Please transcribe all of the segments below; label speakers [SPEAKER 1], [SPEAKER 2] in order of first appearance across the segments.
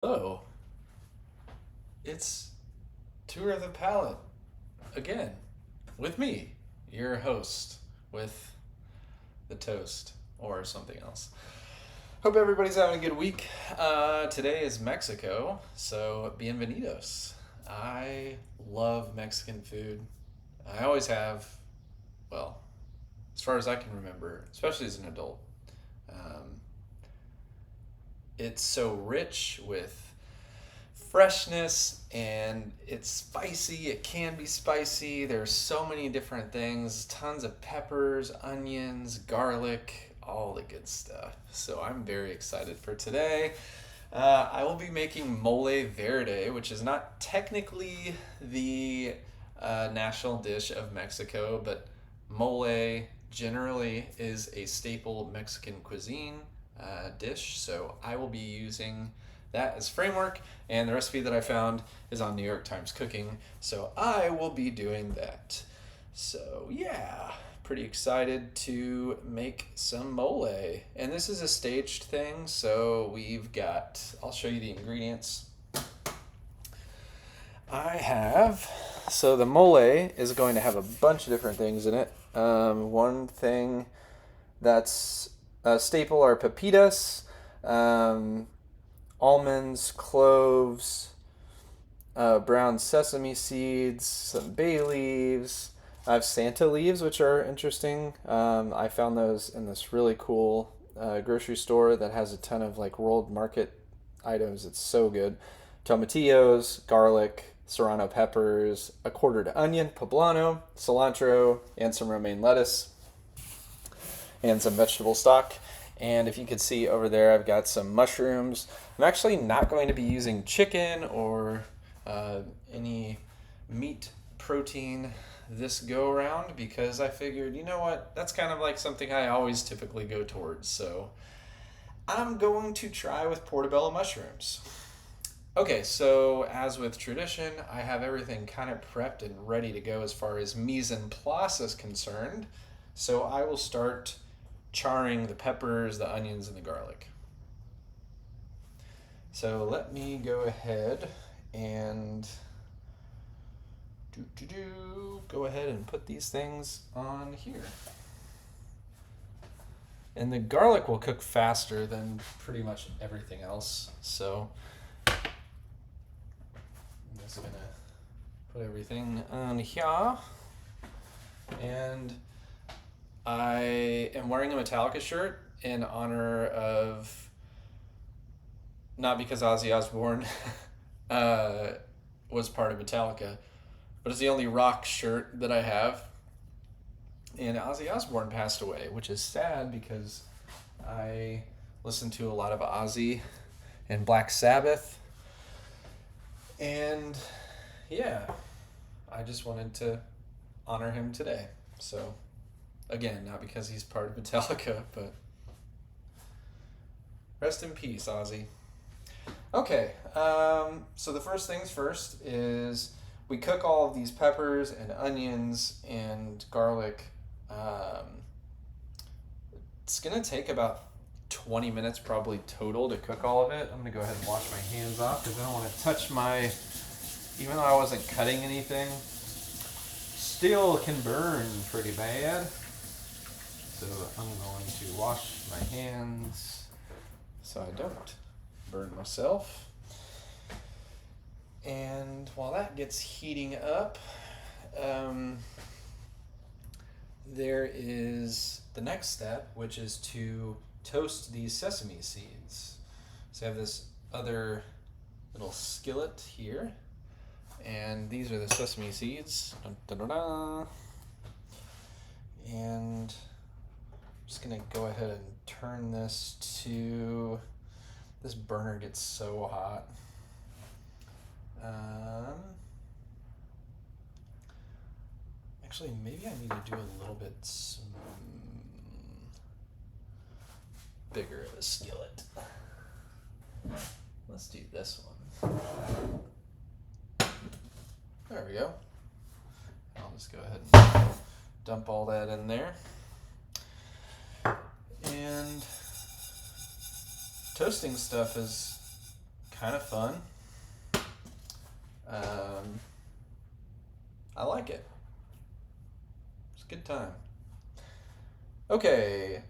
[SPEAKER 1] Hello, it's Tour of the Palette again with me, your host, with the toast or something else. Hope everybody's having a good week. Today is Mexico, so bienvenidos. I love Mexican food. I always have, well, as far as I can remember, especially as an adult. Um, it's so rich with freshness and it's spicy. It can be spicy. There's so many different things, tons of peppers, onions, garlic, all the good stuff. So I'm very excited for today. I will be making mole verde, which is not technically the national dish of Mexico, but mole generally is a staple Mexican cuisine dish. So I will be using that as framework, and the recipe that I found is on New York Times Cooking. So I will be doing that. So yeah, pretty excited to make some mole. And this is a staged thing, so I'll show you the ingredients. So the mole is going to have a bunch of different things in it. One thing that's a staple are pepitas, almonds, cloves, brown sesame seeds, some bay leaves. I have Santa leaves, which are interesting. I found those in this really cool grocery store that has a ton of like world market items. It's so good. Tomatillos, garlic, serrano peppers, a quartered onion, poblano, cilantro, and some romaine lettuce, and some vegetable stock. And if you could see over there, I've got some mushrooms. I'm actually not going to be using chicken or any meat protein this go around because I figured, you know what, that's kind of like something I always typically go towards. So I'm going to try with portobello mushrooms. Okay, so as with tradition, I have everything kind of prepped and ready to go as far as mise en place is concerned. So I will start charring the peppers, the onions, and the garlic. So let me go ahead and go ahead and put these things on here. And the garlic will cook faster than pretty much everything else. So I'm just gonna put everything on here. And I am wearing a Metallica shirt in honor of, not because Ozzy Osbourne was part of Metallica, but it's the only rock shirt that I have. And Ozzy Osbourne passed away, which is sad because I listened to a lot of Ozzy and Black Sabbath. And yeah, I just wanted to honor him today. So, again, not because he's part of Metallica, but rest in peace, Ozzy. Okay, so the first things first is we cook all of these peppers and onions and garlic. It's gonna take about 20 minutes probably total to cook all of it. I'm gonna go ahead and wash my hands off because I don't want to touch even though I wasn't cutting anything, still can burn pretty bad. So I'm going to wash my hands so I don't burn myself. And while that gets heating up, there is the next step, which is to toast these sesame seeds. So I have this other little skillet here, and these are the sesame seeds. Dun, dun, dun, dun. And I'm just gonna go ahead and turn this to, this burner gets so hot. Actually, maybe I need to do a little bit bigger of a skillet. Let's do this one. There we go. I'll just go ahead and dump all that in there. And toasting stuff is kind of fun. I like it. It's a good time. Okay,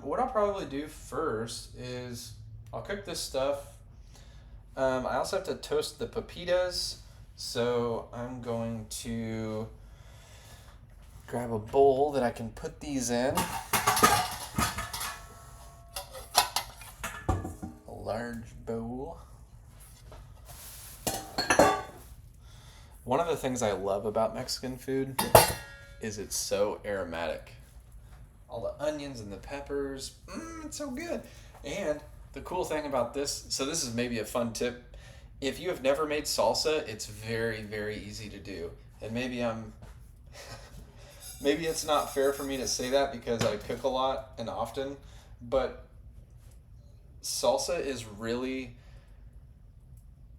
[SPEAKER 1] what I'll probably do first is I'll cook this stuff. I also have to toast the pepitas, so I'm going to grab a bowl that I can put these in. A large bowl. One of the things I love about Mexican food is it's so aromatic. All the onions and the peppers, it's so good. And the cool thing about this, so this is maybe a fun tip. If you have never made salsa, it's very, very easy to do. And maybe maybe it's not fair for me to say that because I cook a lot and often, but salsa is really,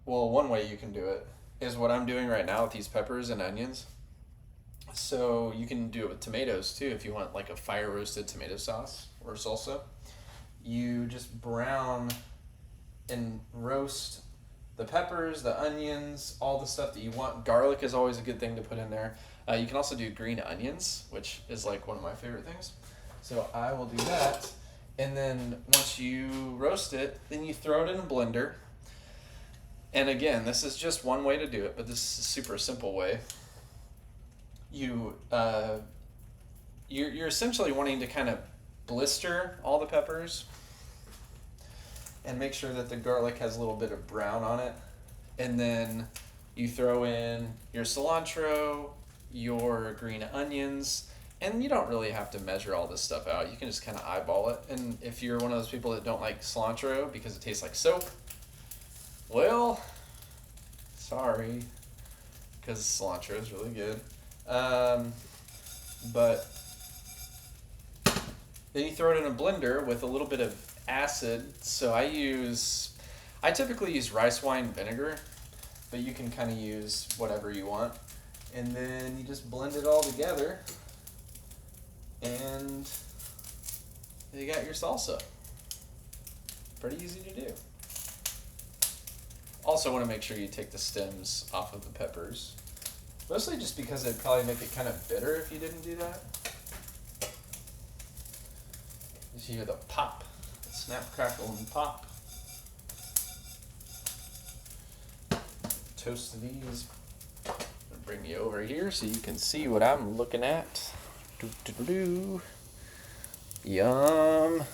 [SPEAKER 1] well, one way you can do it is what I'm doing right now with these peppers and onions. So you can do it with tomatoes too if you want like a fire roasted tomato sauce or salsa. You just brown and roast the peppers, the onions, all the stuff that you want. Garlic is always a good thing to put in there. You can also do green onions, which is like one of my favorite things. So I will do that. And then once you roast it, then you throw it in a blender. And again, this is just one way to do it, but this is a super simple way. You're essentially wanting to kind of blister all the peppers and make sure that the garlic has a little bit of brown on it. And then you throw in your cilantro, your green onions, and you don't really have to measure all this stuff out. You can just kind of eyeball it. And if you're one of those people that don't like cilantro because it tastes like soap, well, sorry, because cilantro is really good. But then you throw it in a blender with a little bit of acid. So I typically use rice wine vinegar, but you can kind of use whatever you want. And then you just blend it all together and you got your salsa. Pretty easy to do. Also want to make sure you take the stems off of the peppers. Mostly just because it'd probably make it kind of bitter if you didn't do that. You hear the pop, snap, crackle, and pop. Toast these. I'm gonna bring you over here so you can see what I'm looking at. Yum.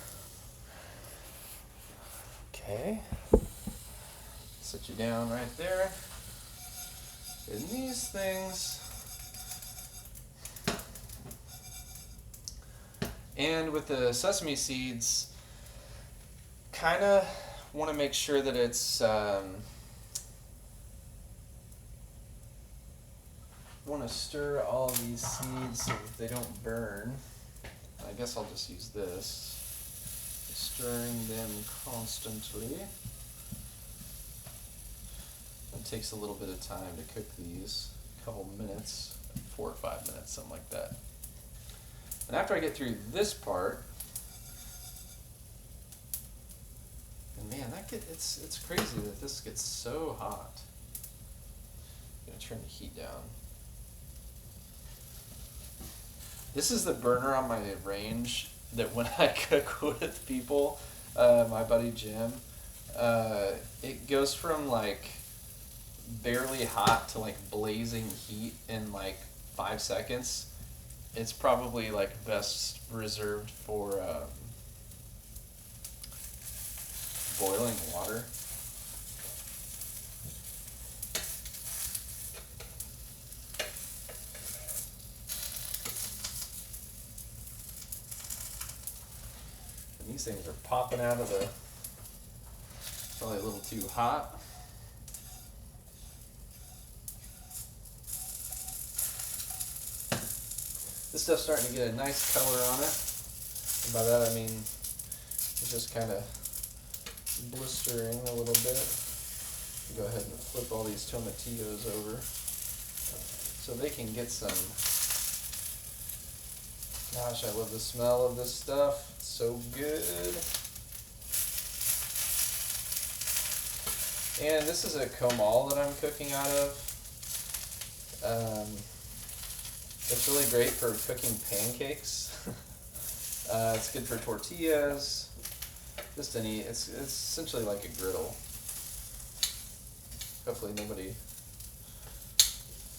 [SPEAKER 1] Okay. Sit you down right there. And these things. And with the sesame seeds, kind of want to make sure that it's, want to stir all these seeds so that they don't burn. I guess I'll just use this. Stirring them constantly. It takes a little bit of time to cook these, a couple minutes, 4 or 5 minutes, something like that. And after I get through this part, and man, it's crazy that this gets so hot. I'm gonna turn the heat down. This is the burner on my range that when I cook with people, my buddy Jim, it goes from like barely hot to like blazing heat in like 5 seconds. It's probably like best reserved for boiling water. And these things are popping out of the, probably a little too hot. This stuff's starting to get a nice color on it. And by that I mean it's just kind of blistering a little bit. Go ahead and flip all these tomatillos over so they can get some. Gosh, I love the smell of this stuff. It's so good. And this is a comal that I'm cooking out of. It's really great for cooking pancakes. It's good for tortillas. Just any, it's essentially like a griddle. Hopefully nobody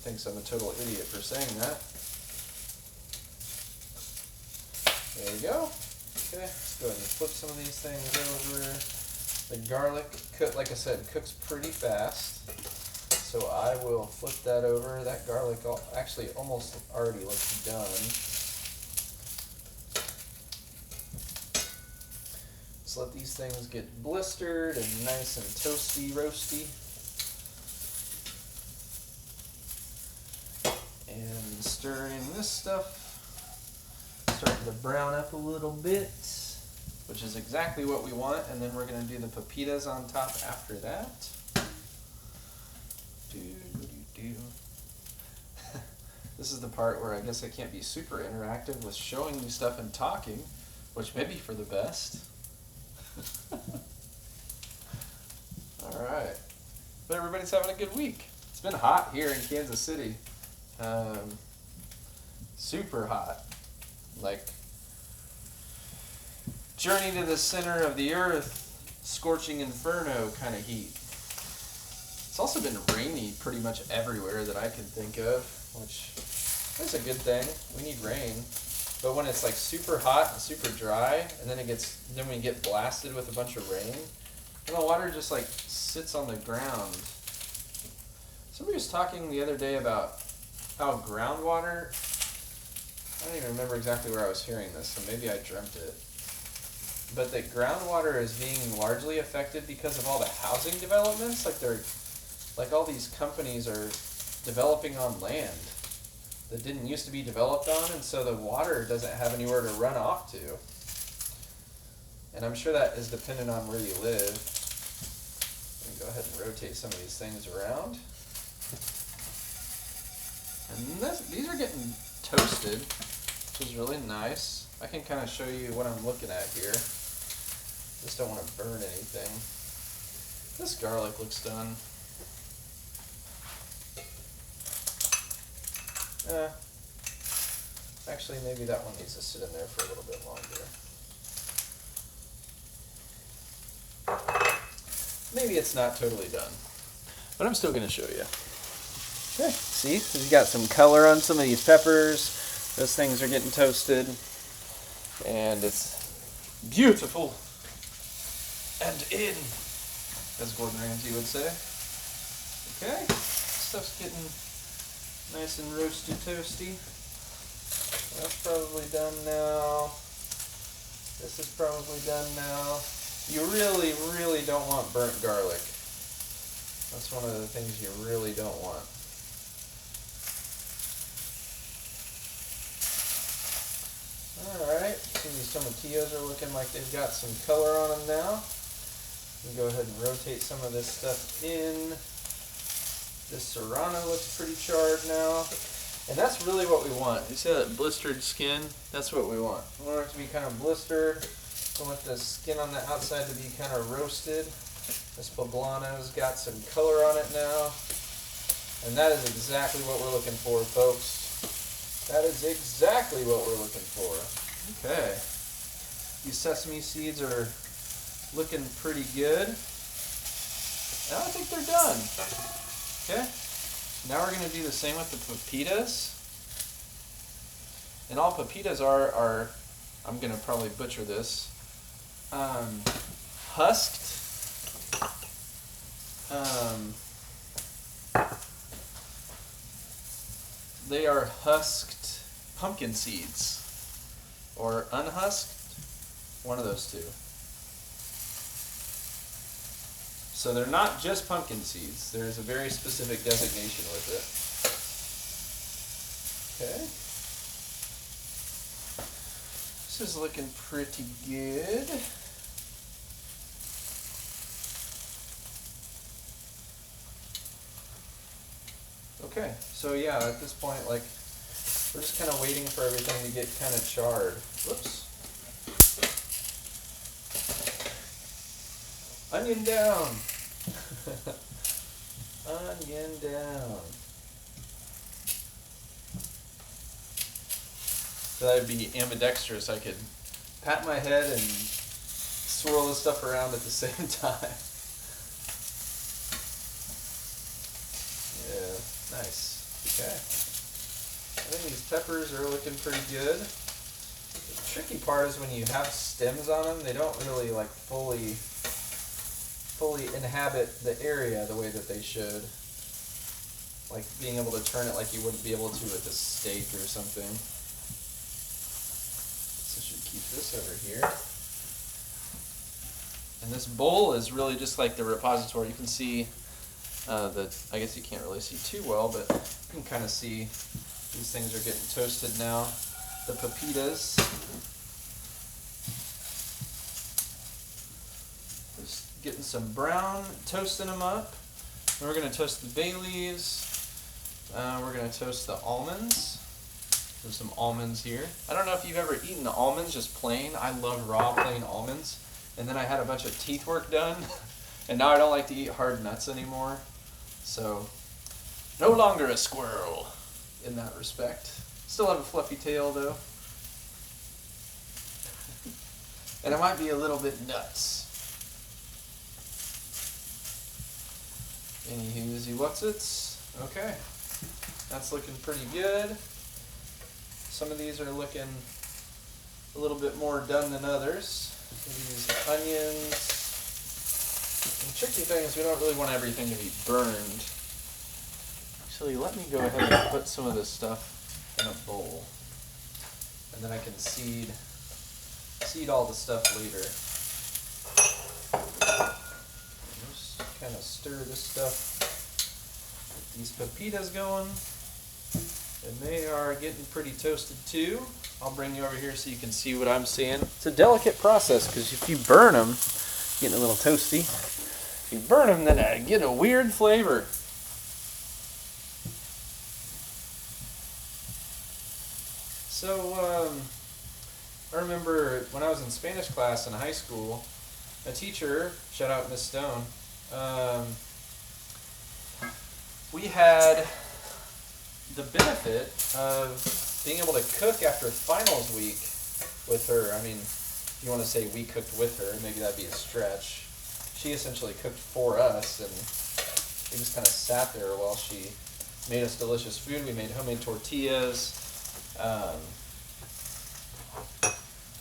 [SPEAKER 1] thinks I'm a total idiot for saying that. There we go. Okay, let's go ahead and flip some of these things over. The garlic, like I said, cooks pretty fast. So I will flip that over. That garlic actually almost already looks done. Let's let these things get blistered and nice and toasty, roasty. And stir in this stuff. Starting to brown up a little bit, which is exactly what we want. And then we're going to do the pepitas on top after that. This is the part where I guess I can't be super interactive with showing you stuff and talking, which may be for the best. Alright. But everybody's having a good week. It's been hot here in Kansas City. Super hot. Like, journey to the center of the earth, scorching inferno kind of heat. It's also been rainy pretty much everywhere that I can think of, which is a good thing. We need rain. But when it's like super hot and super dry, and then we get blasted with a bunch of rain, and the water just like sits on the ground. Somebody was talking the other day about how groundwater, I don't even remember exactly where I was hearing this, so maybe I dreamt it. But that groundwater is being largely affected because of all the housing developments. Like all these companies are developing on land that didn't used to be developed on, and so the water doesn't have anywhere to run off to. And I'm sure that is dependent on where you live. Let me go ahead and rotate some of these things around. And these are getting toasted, which is really nice. I can kind of show you what I'm looking at here. Just don't want to burn anything. This garlic looks done. Actually, maybe that one needs to sit in there for a little bit longer. Maybe it's not totally done, but I'm still going to show you. Okay, see, we've got some color on some of these peppers. Those things are getting toasted, and it's beautiful and in, as Gordon Ramsay would say. Okay, stuff's getting nice and roasty toasty. That's probably done now. This is probably done now. You really, really don't want burnt garlic. That's one of the things you really don't want. Alright, so these tomatillos are looking like they've got some color on them now. We go ahead and rotate some of this stuff in. This serrano looks pretty charred now. And that's really what we want. You see that blistered skin? That's what we want. We want it to be kind of blistered. We want the skin on the outside to be kind of roasted. This poblano's got some color on it now. And that is exactly what we're looking for, folks. That is exactly what we're looking for. Okay. These sesame seeds are looking pretty good. And I think they're done. Okay. Now we're going to do the same with the pepitas. And all pepitas are I'm going to probably butcher this, husked. They are husked pumpkin seeds, or unhusked, one of those two. So they're not just pumpkin seeds. There is a very specific designation with it. Okay. This is looking pretty good. Okay, so yeah, at this point, like, we're just kind of waiting for everything to get kind of charred. Whoops. Onion down. Onion down. So that would be ambidextrous. I could pat my head and swirl this stuff around at the same time. Yeah, nice. Okay. I think these peppers are looking pretty good. The tricky part is when you have stems on them, they don't really like fully inhabit the area the way that they should. Like being able to turn it like you wouldn't be able to with a steak or something. So I should keep this over here. And this bowl is really just like the repository. You can see I guess you can't really see too well, but you can kind of see these things are getting toasted now. The pepitas. Just getting some brown, toasting them up. Then we're going to toast the bay leaves. We're going to toast the almonds. There's some almonds here. I don't know if you've ever eaten the almonds just plain. I love raw plain almonds. And then I had a bunch of teeth work done. And now I don't like to eat hard nuts anymore. So, no longer a squirrel in that respect. Still have a fluffy tail though. And it might be a little bit nuts. Anywho, what's it? Okay. That's looking pretty good. Some of these are looking a little bit more done than others. These onions. The tricky thing is we don't really want everything to be burned. Actually, let me go ahead and put some of this stuff in a bowl. And then I can seed all the stuff later. Just kind of stir this stuff. Get these pepitas going. And they are getting pretty toasted too. I'll bring you over here so you can see what I'm seeing. It's a delicate process because if you burn them, getting a little toasty. If you burn them, then I get a weird flavor. So, I remember when I was in Spanish class in high school, a teacher, shout out Miss Stone, we had the benefit of being able to cook after finals week with her. I mean, if you want to say we cooked with her, maybe that'd be a stretch. She essentially cooked for us, and we just kind of sat there while she made us delicious food. We made homemade tortillas. Go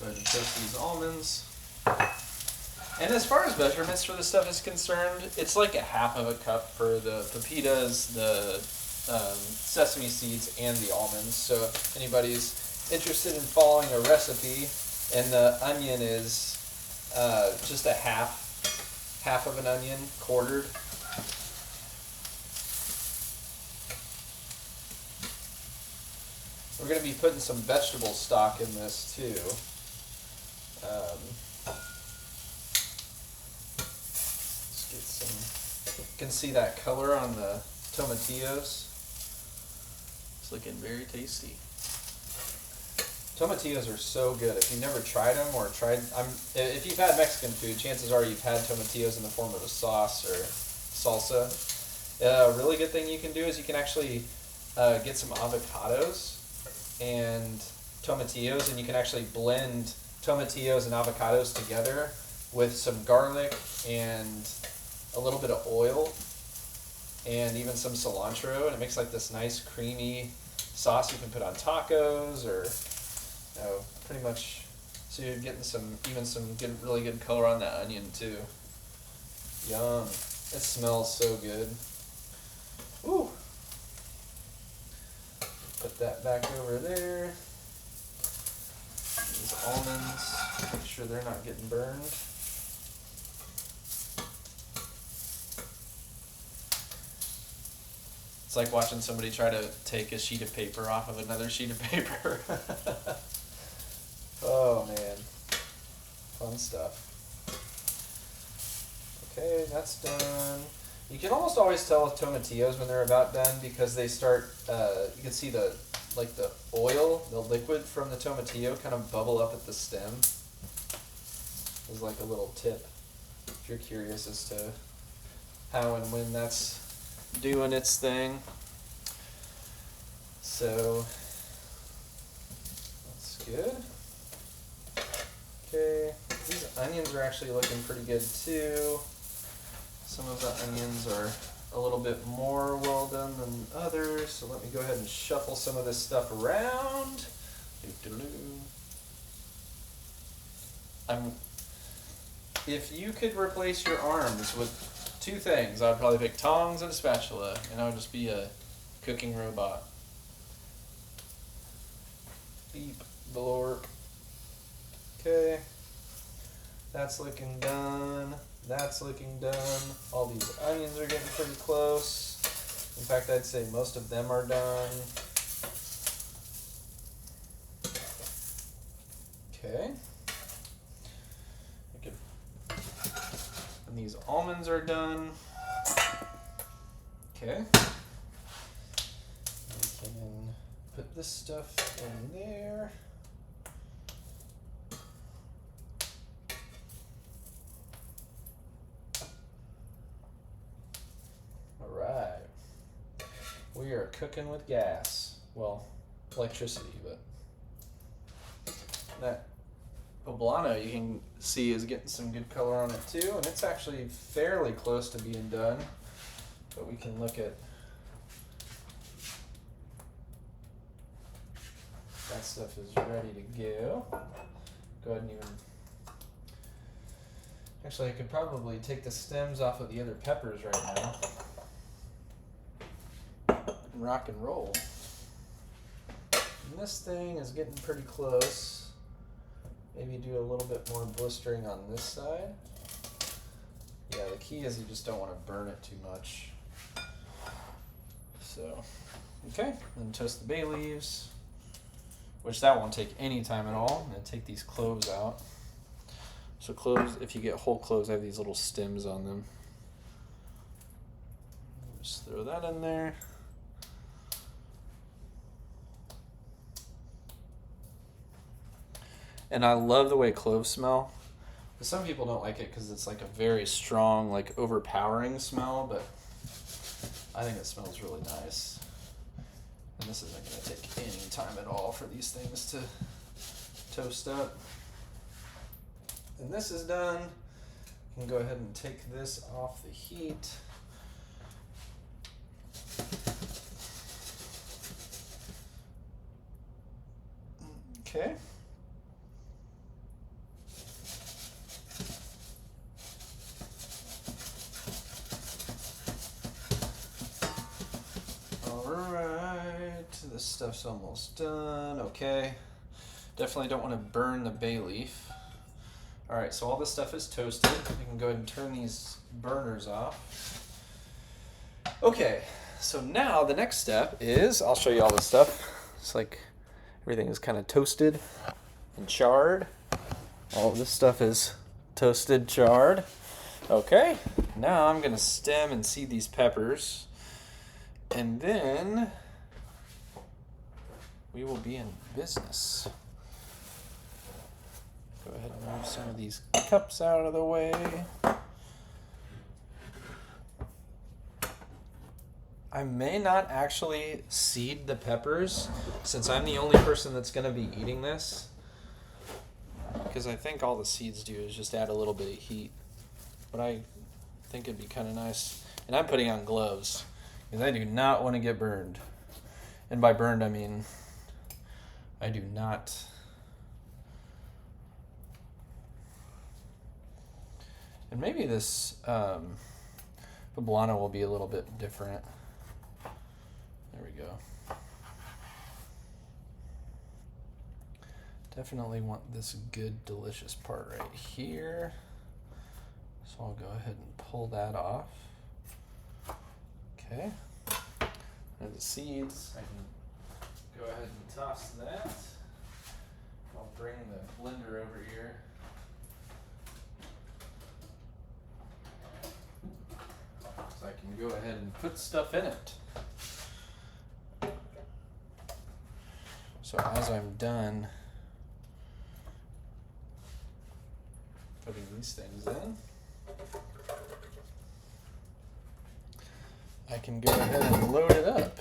[SPEAKER 1] ahead and toast these almonds. And as far as measurements for this stuff is concerned, it's like a half of a cup for the pepitas, the sesame seeds, and the almonds. So if anybody's interested in following a recipe, and the onion is just a half of an onion, quartered. We're going to be putting some vegetable stock in this too. Let's get some. You can see that color on the tomatillos. It's looking very tasty. Tomatillos are so good. If you've never tried them or if you've had Mexican food, chances are you've had tomatillos in the form of a sauce or salsa. A really good thing you can do is you can actually get some avocados and tomatillos, and you can actually blend tomatillos and avocados together with some garlic and a little bit of oil and even some cilantro, and it makes like this nice creamy sauce you can put on tacos or pretty much. So you're getting some really good color on that onion too. Yum! It smells so good. Woo! Put that back over there. These almonds, make sure they're not getting burned. It's like watching somebody try to take a sheet of paper off of another sheet of paper. Oh man, fun stuff. Okay, that's done. You can almost always tell with tomatillos when they're about done because they start, you can see the oil, the liquid from the tomatillo kind of bubble up at the stem. There's like a little tip if you're curious as to how and when that's doing its thing. So that's good. Okay, these onions are actually looking pretty good too. Some of the onions are a little bit more well done than others, so let me go ahead and shuffle some of this stuff around. If you could replace your arms with two things, I would probably pick tongs and a spatula, and I would just be a cooking robot. Beep, blorp. Okay, that's looking done. That's looking done. All these onions are getting pretty close. In fact, I'd say most of them are done. Okay. And these almonds are done. Okay. We can put this stuff in there. All right. We are cooking with gas. Well, electricity, but that poblano you can see is getting some good color on it too, and it's actually fairly close to being done. But we can look at that stuff is ready to go. Go ahead and even actually I could probably take the stems off of the other peppers right now and rock and roll. And this thing is getting pretty close. Maybe do a little bit more blistering on this side. Yeah, the key is you just don't want to burn it too much. So, okay, then toast the bay leaves, which that won't take any time at all. I'm going to take these cloves out. So cloves, if you get whole cloves, have these little stems on them. Just throw that in there. And I love the way cloves smell. Some people don't like it because it's like a very strong, like overpowering smell, but I think it smells really nice. And this isn't going to take any time at all for these things to toast up. And this is done. You can go ahead and take this off the heat. Okay. This stuff's almost done. Okay. Definitely don't want to burn the bay leaf. Alright, so all this stuff is toasted. We can go ahead and turn these burners off. Okay, so now the next step is, I'll show you all this stuff. It's like everything is kind of toasted and charred. All of this stuff is toasted, charred. Okay, now I'm going to stem and seed these peppers. And then we will be in business. Go ahead and move some of these cups out of the way. I may not actually seed the peppers since I'm the only person that's going to be eating this, because I think all the seeds do is just add a little bit of heat. But I think it'd be kind of nice. And I'm putting on gloves because I do not want to get burned. And by burned, I mean I do not. And maybe this poblano will be a little bit different. There we go. Definitely want this good, delicious part right here. So I'll go ahead and pull that off. Okay. And the seeds, I can go ahead and toss that. I'll bring the blender over here. So I can go ahead and put stuff in it. So as I'm done putting these things in, I can go ahead and load it up.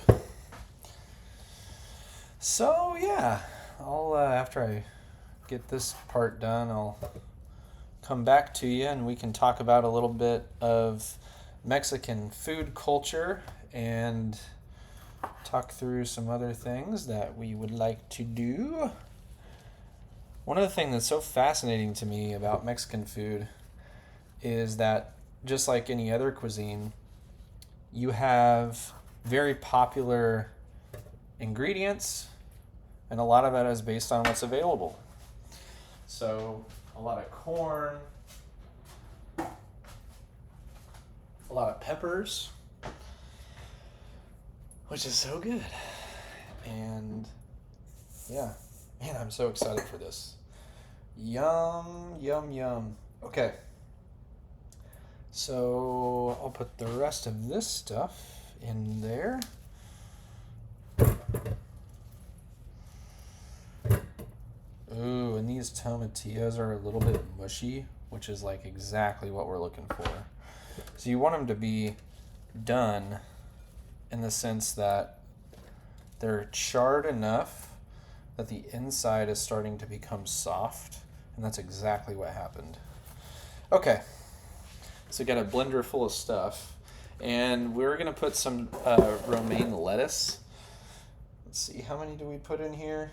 [SPEAKER 1] So yeah, I'll after I get this part done, I'll come back to you and we can talk about a little bit of Mexican food culture and talk through some other things that we would like to do. One of the things that's so fascinating to me about Mexican food is that just like any other cuisine, you have very popular ingredients, and a lot of that is based on what's available. So a lot of corn, a lot of peppers, which is so good. And yeah, man, I'm so excited for this. Yum, yum, yum. Okay. So I'll put the rest of this stuff in there. Ooh, and these tomatillos are a little bit mushy, which is like exactly what we're looking for. So you want them to be done in the sense that they're charred enough that the inside is starting to become soft, and that's exactly what happened. Okay, so we got a blender full of stuff, and we're gonna put some romaine lettuce. Let's see, how many do we put in here?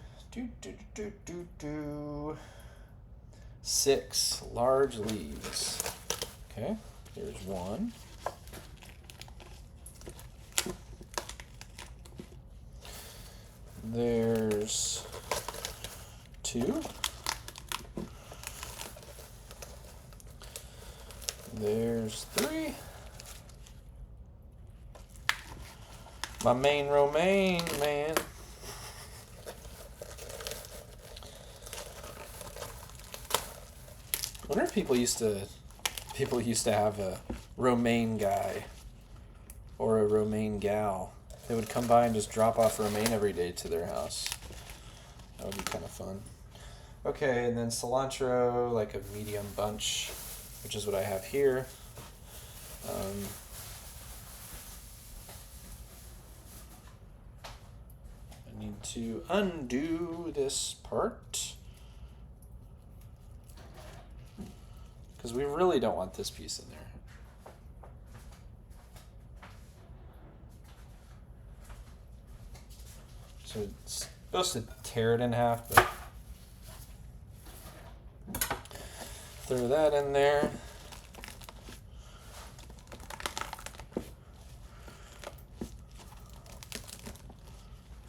[SPEAKER 1] 6 large leaves. Okay, here's one. There's 2. There's 3. My main romaine, man. I wonder if people used to have a romaine guy or a romaine gal. They would come by and just drop off romaine every day to their house. That would be kind of fun. Okay, and then cilantro, like a medium bunch, which is what I have here. I need to undo this part, because we really don't want this piece in there. So it's supposed to tear it in half, but throw that in there.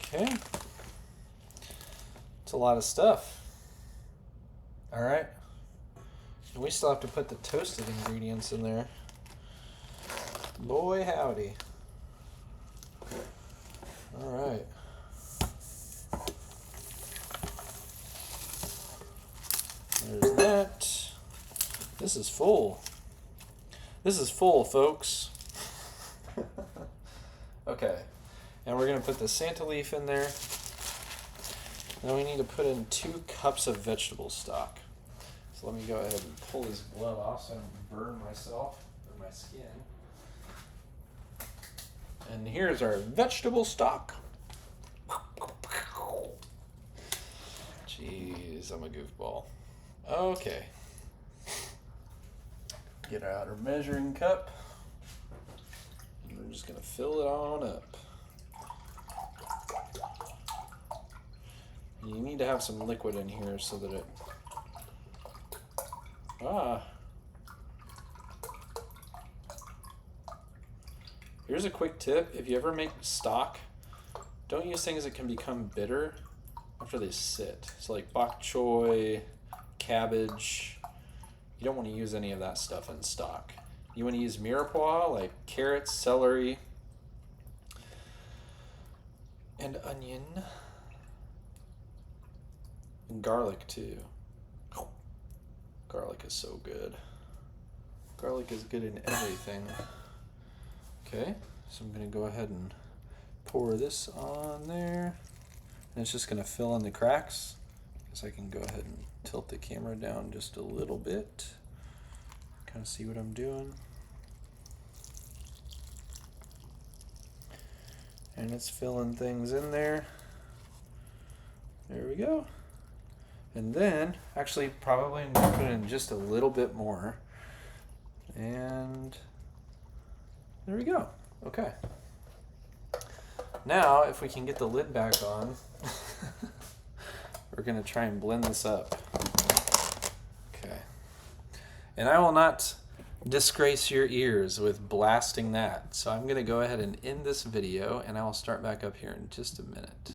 [SPEAKER 1] Okay. It's a lot of stuff. All right. And we still have to put the toasted ingredients in there. Boy, howdy. All right. There's that. This is full. This is full, folks. Okay. And we're going to put the Santa leaf in there. Then we need to put in 2 cups of vegetable stock. So let me go ahead and pull this glove off so I don't burn myself or my skin. And here's our vegetable stock. Jeez, I'm a goofball. Okay. Get out our measuring cup. And we're just going to fill it on up. You need to have some liquid in here so that it... Here's a quick tip. If you ever make stock, don't use things that can become bitter after they sit. So like bok choy, cabbage. You don't want to use any of that stuff in stock. You want to use mirepoix, like carrots, celery, and onion. And garlic too. Garlic is so good. Garlic is good in everything. Okay, so I'm going to go ahead and pour this on there. And it's just going to fill in the cracks. I can go ahead and tilt the camera down just a little bit. Kind of see what I'm doing. And it's filling things in there. There we go. And then, actually, probably I'm going to put in just a little bit more. And there we go. Okay. Now, if we can get the lid back on, we're going to try and blend this up. Okay. And I will not disgrace your ears with blasting that. So I'm going to go ahead and end this video, and I will start back up here in just a minute.